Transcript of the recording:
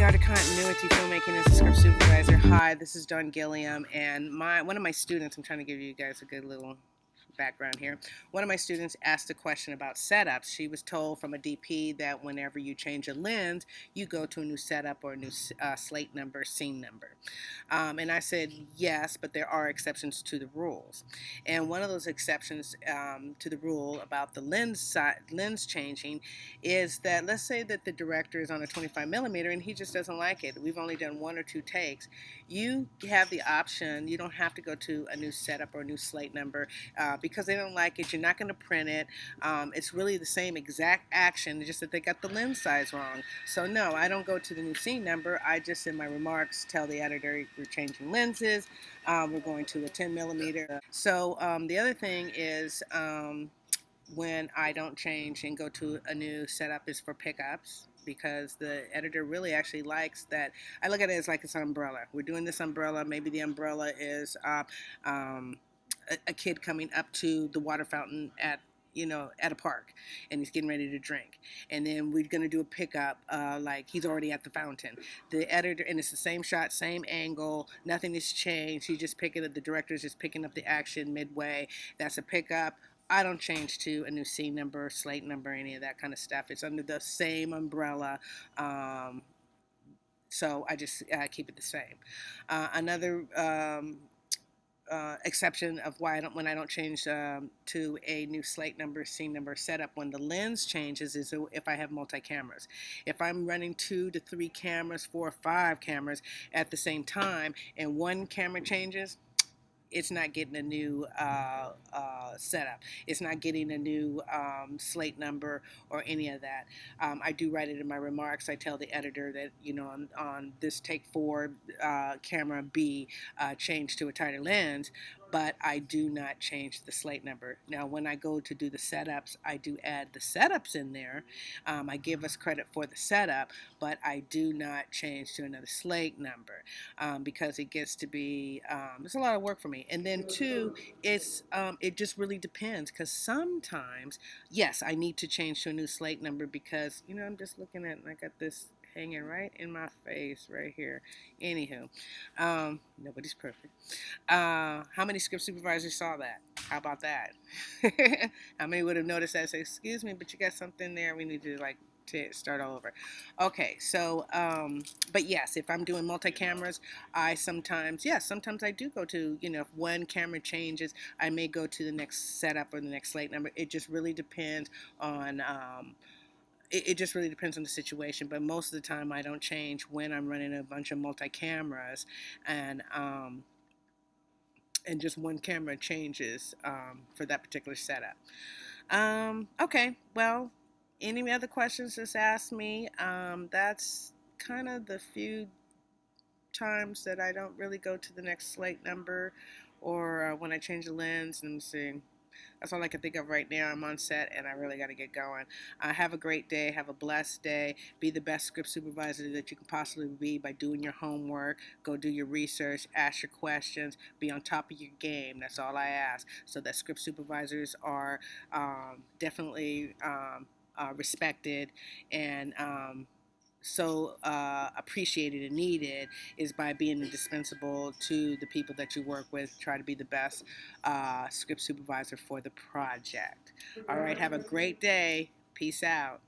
Art of Continuity Filmmaking as a script supervisor. Hi, this is Dawn Gilliam, and one of my students, I'm trying to give you guys a good little background here. One of my students asked a question about setups. She was told from a DP that whenever you change a lens, you go to a new setup or a new slate number, scene number. And I said yes, but there are exceptions to the rules. And one of those exceptions to the rule about the lens changing is that, let's say that the director is on a 25mm and he just doesn't like it. We've only done 1 or 2 takes. You have the option. You don't have to go to a new setup or a new slate number because they don't like it. You're not going to print it. It's really the same exact action, just that they got the lens size wrong. So no, I don't go to the new scene number. I just, in my remarks, tell the editor we're changing lenses. We're going to a 10mm. So the other thing is when I don't change and go to a new setup is for pickups, because the editor really actually likes that. I look at it as like it's an umbrella. We're doing this umbrella. Maybe the umbrella is a kid coming up to the water fountain at a park, and he's getting ready to drink, and then we're going to do a pickup like he's already at the fountain. The editor, and it's the same shot, same angle, nothing has changed. He's just picking up, the director's just picking up the action midway. That's a pickup. I don't change to a new scene number, slate number, any of that kind of stuff. It's under the same umbrella. So I just keep it the same. Another exception of why when I don't change to a new slate number, scene number setup when the lens changes is if I have multi-cameras. If I'm running 2 to 3 cameras, 4 or 5 cameras at the same time, and one camera changes, it's not getting a new setup. It's not getting a new slate number or any of that. I do write it in my remarks. I tell the editor that, on this take 4, camera B, change to a tighter lens, but I do not change the slate number. Now, when I go to do the setups, I do add the setups in there. I give us credit for the setup, but I do not change to another slate number because it gets to be, it's a lot of work for me. And then 2, it just really depends, because sometimes, yes, I need to change to a new slate number because, I'm just looking at, and I got this hanging right in my face right here. Anywho, nobody's perfect. How many script supervisors saw that? How about that? How many would have noticed that and say, excuse me, but you got something there, we need to to start all over. Okay, so but yes, if I'm doing multi-cameras, I sometimes I do go to, if one camera changes, I may go to the next setup or the next slate number. It just really depends on it just really depends on the situation, but most of the time I don't change when I'm running a bunch of multi-cameras and just one camera changes for that particular setup. Okay, well, any other questions, just ask me. That's kind of the few times that I don't really go to the next slate number, or when I change the lens. And see, that's all I can think of right now. I'm on set and I really got to get going. Have a great day. Have a blessed day. Be the best script supervisor that you can possibly be by doing your homework. Go do your research. Ask your questions. Be on top of your game. That's all I ask. So that script supervisors are definitely respected and so appreciated and needed, is by being indispensable to the people that you work with. Try to be the best script supervisor for the project. All right, have a great day. Peace out.